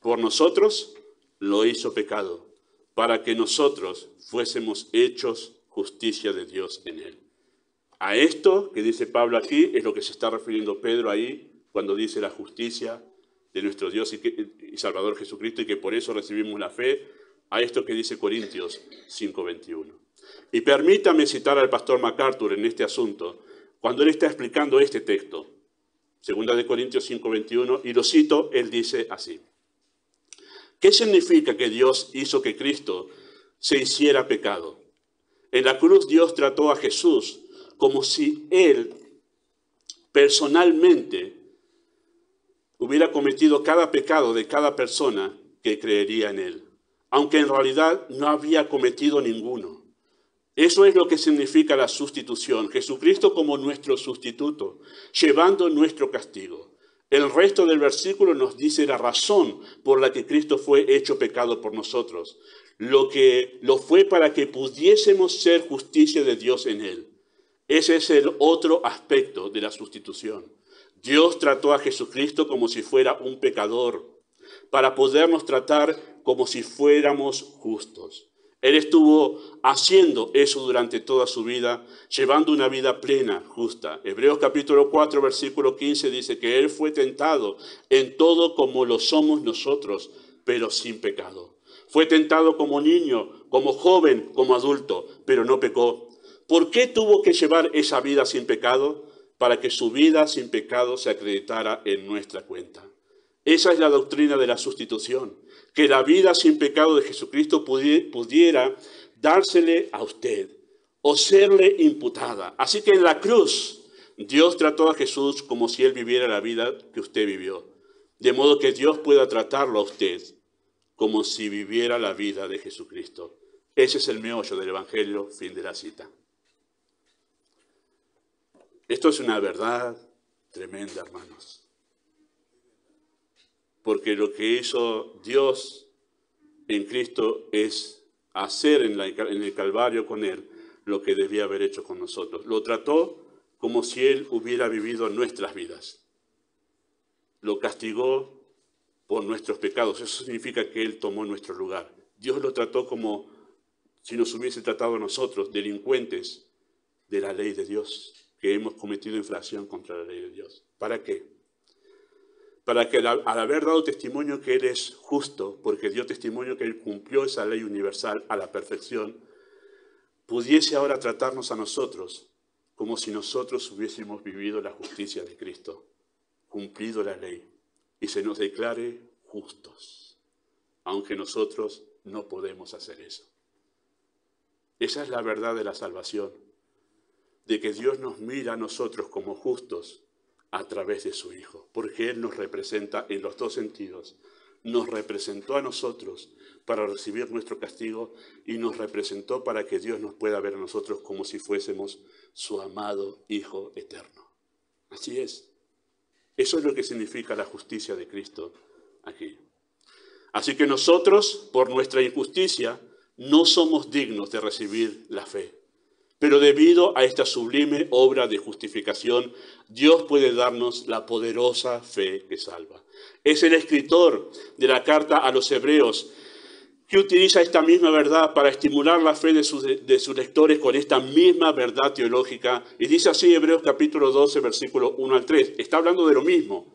por nosotros lo hizo pecado, para que nosotros fuésemos hechos justicia de Dios en Él. A esto que dice Pablo aquí es lo que se está refiriendo Pedro ahí cuando dice la justicia de nuestro Dios y Salvador Jesucristo, y que por eso recibimos la fe a esto que dice Corintios 5:21. Y permítame citar al pastor MacArthur en este asunto, cuando él está explicando este texto, 2 Corintios 5:21, y lo cito, él dice así: ¿qué significa que Dios hizo que Cristo se hiciera pecado? En la cruz Dios trató a Jesús como si Él personalmente hubiera cometido cada pecado de cada persona que creería en Él, aunque en realidad no había cometido ninguno. Eso es lo que significa la sustitución. Jesucristo como nuestro sustituto, llevando nuestro castigo. El resto del versículo nos dice la razón por la que Cristo fue hecho pecado por nosotros. Lo fue para que pudiésemos ser justicia de Dios en Él. Ese es el otro aspecto de la sustitución. Dios trató a Jesucristo como si fuera un pecador, para podernos tratar como si fuéramos justos. Él estuvo haciendo eso durante toda su vida, llevando una vida plena, justa. Hebreos capítulo 4, versículo 15 dice que Él fue tentado en todo como lo somos nosotros, pero sin pecado. Fue tentado como niño, como joven, como adulto, pero no pecó. ¿Por qué tuvo que llevar esa vida sin pecado? Para que su vida sin pecado se acreditara en nuestra cuenta. Esa es la doctrina de la sustitución, que la vida sin pecado de Jesucristo pudiera dársele a usted o serle imputada. Así que en la cruz Dios trató a Jesús como si Él viviera la vida que usted vivió, de modo que Dios pueda tratarlo a usted como si viviera la vida de Jesucristo. Ese es el meollo del Evangelio, fin de la cita. Esto es una verdad tremenda, hermanos. Porque lo que hizo Dios en Cristo es hacer en el Calvario con Él lo que debía haber hecho con nosotros. Lo trató como si Él hubiera vivido nuestras vidas. Lo castigó por nuestros pecados. Eso significa que Él tomó nuestro lugar. Dios lo trató como si nos hubiese tratado a nosotros, delincuentes de la ley de Dios, que hemos cometido infracción contra la ley de Dios. ¿Para qué? Para que al haber dado testimonio que Él es justo, porque dio testimonio que Él cumplió esa ley universal a la perfección, pudiese ahora tratarnos a nosotros como si nosotros hubiésemos vivido la justicia de Cristo, cumplido la ley, y se nos declare justos, aunque nosotros no podemos hacer eso. Esa es la verdad de la salvación, de que Dios nos mira a nosotros como justos a través de su Hijo, porque Él nos representa en los dos sentidos. Nos representó a nosotros para recibir nuestro castigo y nos representó para que Dios nos pueda ver a nosotros como si fuésemos su amado Hijo eterno. Así es. Eso es lo que significa la justicia de Cristo aquí. Así que nosotros, por nuestra injusticia, no somos dignos de recibir la fe. Pero debido a esta sublime obra de justificación, Dios puede darnos la poderosa fe que salva. Es el escritor de la carta a los Hebreos que utiliza esta misma verdad para estimular la fe de sus lectores con esta misma verdad teológica. Y dice así Hebreos capítulo 12, versículo 1 al 3. Está hablando de lo mismo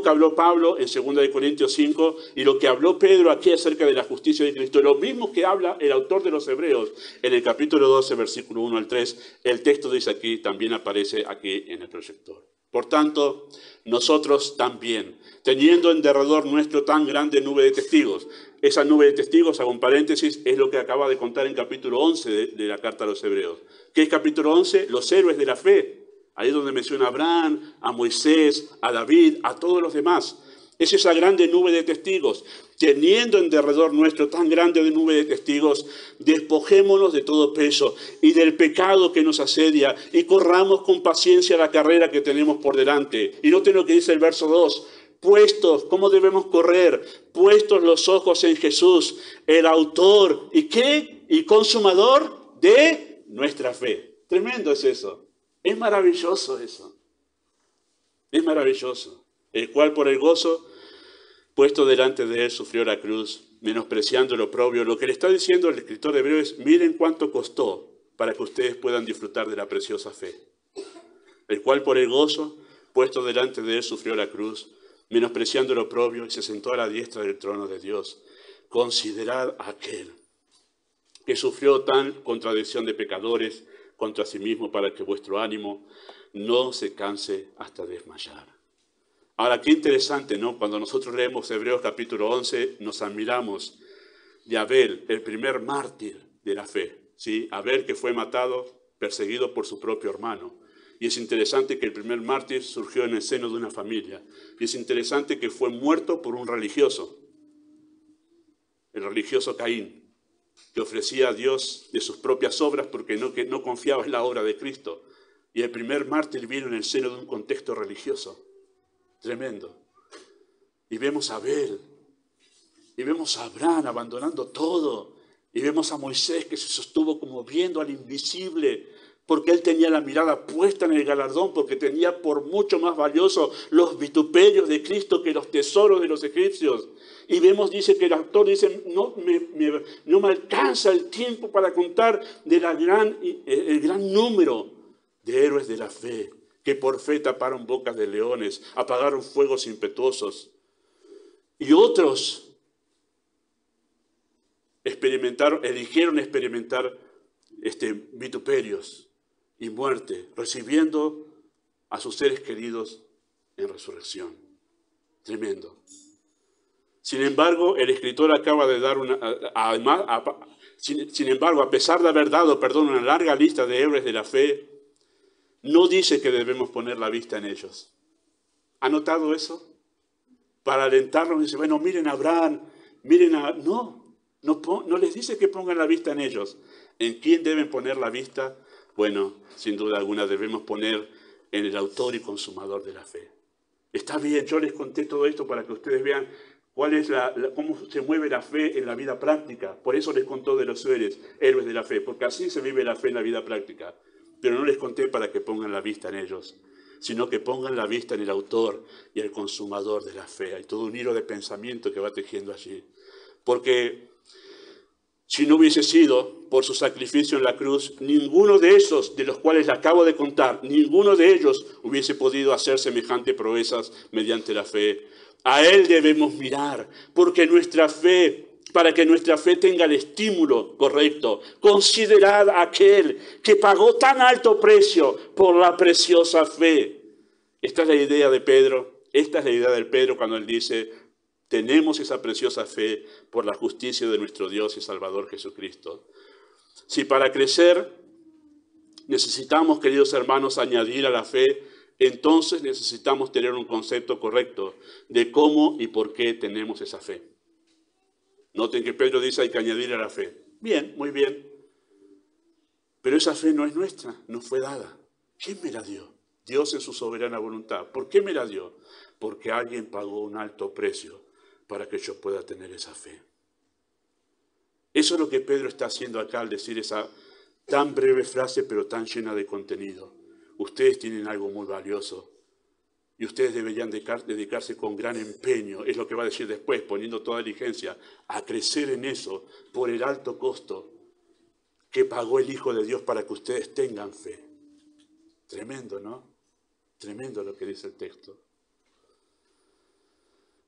que habló Pablo en 2 Corintios 5 y lo que habló Pedro aquí acerca de la justicia de Cristo. Lo mismo que habla el autor de los Hebreos en el capítulo 12, versículo 1 al 3. El texto dice aquí, también aparece aquí en el proyector. Por tanto, nosotros también, teniendo en derredor nuestro tan grande nube de testigos. Esa nube de testigos, hago un paréntesis, es lo que acaba de contar en capítulo 11 de la carta a los Hebreos. ¿Qué es capítulo 11? Los héroes de la fe. Ahí es donde menciona a Abraham, a Moisés, a David, a todos los demás. Es esa grande nube de testigos. Teniendo en derredor nuestro tan grande nube de testigos, despojémonos de todo peso y del pecado que nos asedia y corramos con paciencia la carrera que tenemos por delante. Y noten lo que dice el verso 2. Puestos, ¿cómo debemos correr? Puestos los ojos en Jesús, el autor, ¿y qué? Y consumador de nuestra fe. Tremendo es eso. Es maravilloso eso. Es maravilloso. El cual por el gozo puesto delante de él sufrió la cruz, menospreciando lo propio. Lo que le está diciendo el escritor de Hebreos es, miren cuánto costó para que ustedes puedan disfrutar de la preciosa fe. El cual por el gozo puesto delante de él sufrió la cruz, menospreciando lo propio y se sentó a la diestra del trono de Dios. considerad a aquel que sufrió tal contradicción de pecadores contra sí mismo para que vuestro ánimo no se canse hasta desmayar. Ahora, qué interesante, ¿no? Cuando nosotros leemos Hebreos capítulo 11, nos admiramos de Abel, el primer mártir de la fe, ¿sí? Abel, que fue matado, perseguido por su propio hermano. Y es interesante que el primer mártir surgió en el seno de una familia. Y es interesante que fue muerto por un religioso, el religioso Caín, que ofrecía a Dios de sus propias obras porque no confiaba en la obra de Cristo. Y el primer mártir vino en el seno de un contexto religioso. Tremendo. Y vemos a Abel, y vemos a Abraham abandonando todo, y vemos a Moisés que se sostuvo como viendo al invisible, porque él tenía la mirada puesta en el galardón, porque tenía por mucho más valioso los vituperios de Cristo que los tesoros de los egipcios. Y vemos, dice que el autor dice, no me alcanza el tiempo para contar de el gran número de héroes de la fe, que por fe taparon bocas de leones, apagaron fuegos impetuosos. Y otros eligieron experimentar vituperios y muerte, recibiendo a sus seres queridos en resurrección. Tremendo. Sin embargo, el escritor acaba de dar sin embargo, a pesar de haber dado, una larga lista de héroes de la fe, no dice que debemos poner la vista en ellos. ¿Ha notado eso? Para alentarlos, dice, bueno, miren a Abraham, miren a... No les dice que pongan la vista en ellos. ¿En quién deben poner la vista? Bueno, sin duda alguna debemos poner en el autor y consumador de la fe. Está bien, yo les conté todo esto para que ustedes vean cuál es cómo se mueve la fe en la vida práctica. Por eso les contó de los héroes de la fe, porque así se vive la fe en la vida práctica. Pero no les conté para que pongan la vista en ellos, sino que pongan la vista en el autor y el consumador de la fe. Hay todo un hilo de pensamiento que va tejiendo allí. Porque si no hubiese sido por su sacrificio en la cruz, ninguno de esos de los cuales le acabo de contar, ninguno de ellos hubiese podido hacer semejante proezas mediante la fe. A Él debemos mirar, porque para que nuestra fe tenga el estímulo correcto, considerad a aquel que pagó tan alto precio por la preciosa fe. Esta es la idea de Pedro, esta es la idea de Pedro cuando él dice, tenemos esa preciosa fe por la justicia de nuestro Dios y Salvador Jesucristo. Si para crecer necesitamos, queridos hermanos, añadir a la fe, entonces necesitamos tener un concepto correcto de cómo y por qué tenemos esa fe. Noten que Pedro dice hay que añadir a la fe. Bien, muy bien. Pero esa fe no es nuestra, nos fue dada. ¿Quién me la dio? Dios en su soberana voluntad. ¿Por qué me la dio? Porque alguien pagó un alto precio para que yo pueda tener esa fe. Eso es lo que Pedro está haciendo acá al decir esa tan breve frase, pero tan llena de contenido. Ustedes tienen algo muy valioso y ustedes deberían dedicarse con gran empeño, es lo que va a decir después, poniendo toda diligencia, a crecer en eso por el alto costo que pagó el Hijo de Dios para que ustedes tengan fe. Tremendo, ¿no? Tremendo lo que dice el texto.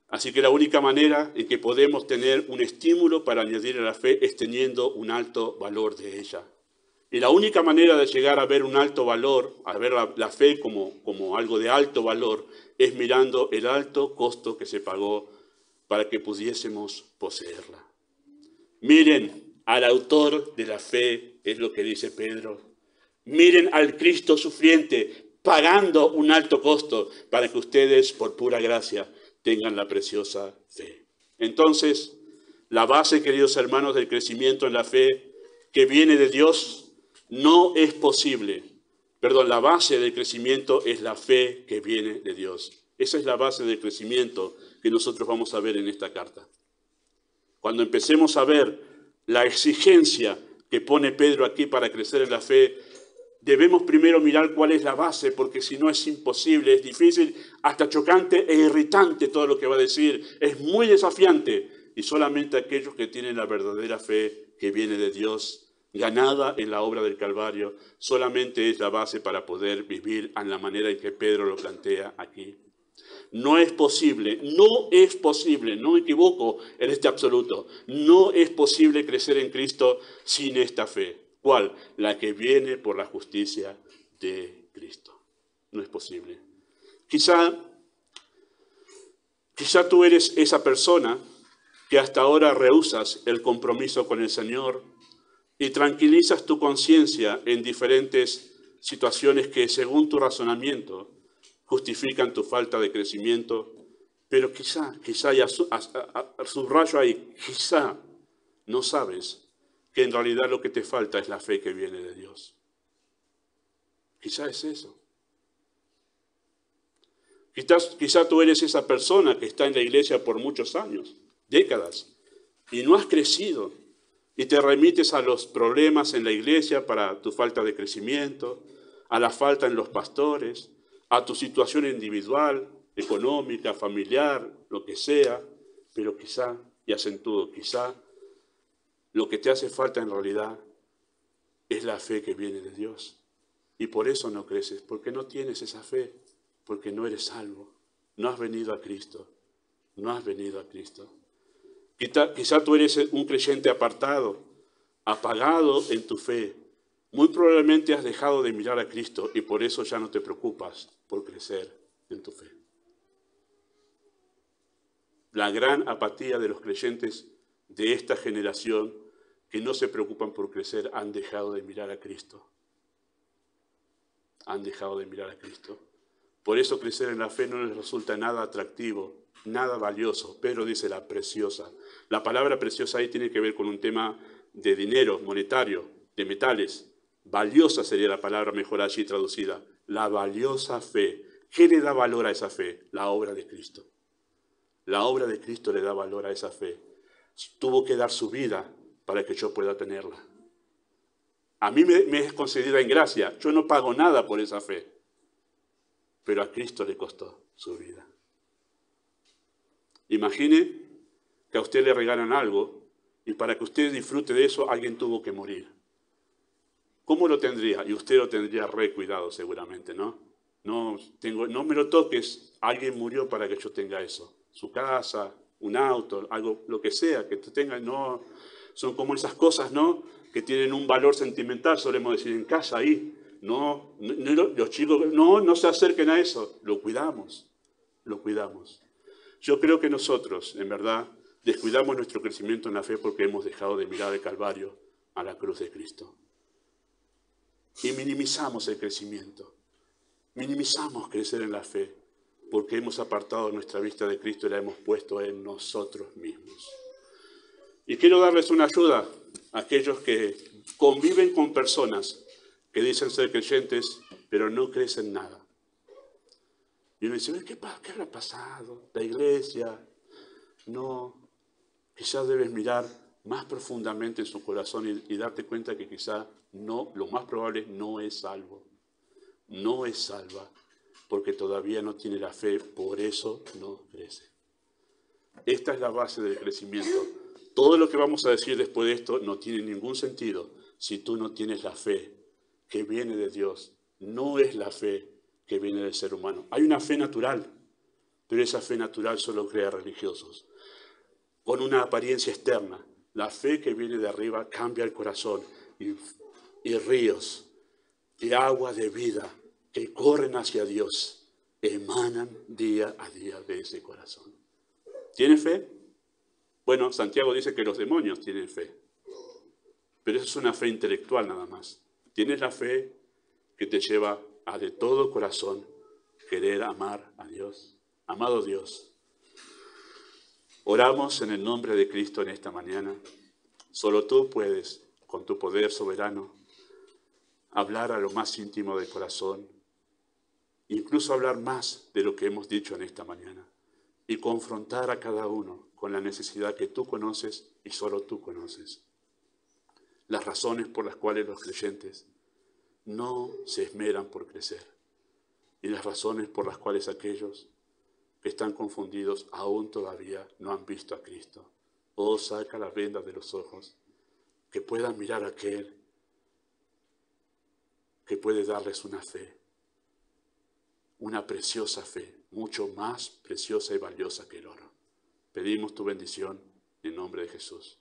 Así que la única manera en que podemos tener un estímulo para añadir a la fe es teniendo un alto valor de ella. Y la única manera de llegar a ver un alto valor, a ver la fe como algo de alto valor, es mirando el alto costo que se pagó para que pudiésemos poseerla. Miren al autor de la fe, es lo que dice Pedro. Miren al Cristo sufriente, pagando un alto costo para que ustedes, por pura gracia, tengan la preciosa fe. Entonces, la base, queridos hermanos, del crecimiento en la fe que viene de Dios no es posible. La base del crecimiento es la fe que viene de Dios. Esa es la base del crecimiento que nosotros vamos a ver en esta carta. Cuando empecemos a ver la exigencia que pone Pedro aquí para crecer en la fe, debemos primero mirar cuál es la base, porque si no es imposible, es difícil, hasta chocante e irritante todo lo que va a decir. Es muy desafiante y solamente aquellos que tienen la verdadera fe que viene de Dios, ganada en la obra del Calvario, solamente es la base para poder vivir en la manera en que Pedro lo plantea aquí. No es posible, no me equivoco en este absoluto. No es posible crecer en Cristo sin esta fe. ¿Cuál? La que viene por la justicia de Cristo. No es posible. Quizá tú eres esa persona que hasta ahora rehusas el compromiso con el Señor y tranquilizas tu conciencia en diferentes situaciones que, según tu razonamiento, justifican tu falta de crecimiento, pero quizá, y subrayo ahí, quizá no sabes que en realidad lo que te falta es la fe que viene de Dios. Quizá es eso. Quizá tú eres esa persona que está en la iglesia por muchos años, décadas, y no has crecido, y te remites a los problemas en la iglesia para tu falta de crecimiento, a la falta en los pastores, a tu situación individual, económica, familiar, lo que sea, pero quizá, y acentúo, quizá lo que te hace falta en realidad es la fe que viene de Dios. Y por eso no creces, porque no tienes esa fe, porque no eres salvo, no has venido a Cristo, no has venido a Cristo. Quizá tú eres un creyente apartado, apagado en tu fe. Muy probablemente has dejado de mirar a Cristo y por eso ya no te preocupas por crecer en tu fe. La gran apatía de los creyentes de esta generación que no se preocupan por crecer han dejado de mirar a Cristo. Han dejado de mirar a Cristo. Por eso crecer en la fe no les resulta nada atractivo, nada valioso. Pedro dice la preciosa. La palabra preciosa ahí tiene que ver con un tema de dinero, monetario, de metales. Valiosa sería la palabra mejor allí traducida. La valiosa fe. ¿Qué le da valor a esa fe? La obra de Cristo. La obra de Cristo le da valor a esa fe. Tuvo que dar su vida para que yo pueda tenerla. A mí me es concedida en gracia. Yo no pago nada por esa fe. Pero a Cristo le costó su vida. Imagine que a usted le regalan algo y para que usted disfrute de eso alguien tuvo que morir. ¿Cómo lo tendría? Y usted lo tendría re cuidado seguramente, ¿no? No me lo toques, alguien murió para que yo tenga eso. Su casa, un auto, algo, lo que sea que tú tengas, no. Son como esas cosas, ¿no? Que tienen un valor sentimental, solemos decir en casa ahí. No, los chicos, no se acerquen a eso. Lo cuidamos. Yo creo que nosotros, en verdad, descuidamos nuestro crecimiento en la fe porque hemos dejado de mirar el Calvario a la cruz de Cristo. Y minimizamos el crecimiento. Minimizamos crecer en la fe porque hemos apartado nuestra vista de Cristo y la hemos puesto en nosotros mismos. Y quiero darles una ayuda a aquellos que conviven con personas que dicen ser creyentes, pero no crecen nada. Y uno dice, ¿qué habrá pasado? La iglesia. No, quizás debes mirar más profundamente en su corazón y darte cuenta que quizá no, lo más probable no es salvo. No es salva, porque todavía no tiene la fe, por eso no crece. Esta es la base del crecimiento. Todo lo que vamos a decir después de esto no tiene ningún sentido si tú no tienes la fe que viene de Dios. No es la fe que viene del ser humano. Hay una fe natural, pero esa fe natural solo crea religiosos, con una apariencia externa. La fe que viene de arriba cambia el corazón y ríos de agua de vida que corren hacia Dios emanan día a día de ese corazón. ¿Tienes fe? Bueno, Santiago dice que los demonios tienen fe, pero eso es una fe intelectual nada más. Tienes la fe que te lleva a de todo corazón querer amar a Dios. Amado Dios, oramos en el nombre de Cristo en esta mañana. Solo tú puedes, con tu poder soberano, hablar a lo más íntimo del corazón, incluso hablar más de lo que hemos dicho en esta mañana y confrontar a cada uno con la necesidad que tú conoces y solo tú conoces. Las razones por las cuales los creyentes no se esmeran por crecer y las razones por las cuales aquellos que están confundidos aún todavía no han visto a Cristo. Oh, saca las vendas de los ojos, que puedan mirar a aquel que puede darles una fe una preciosa fe, mucho más preciosa y valiosa que el oro. Pedimos tu bendición en nombre de Jesús.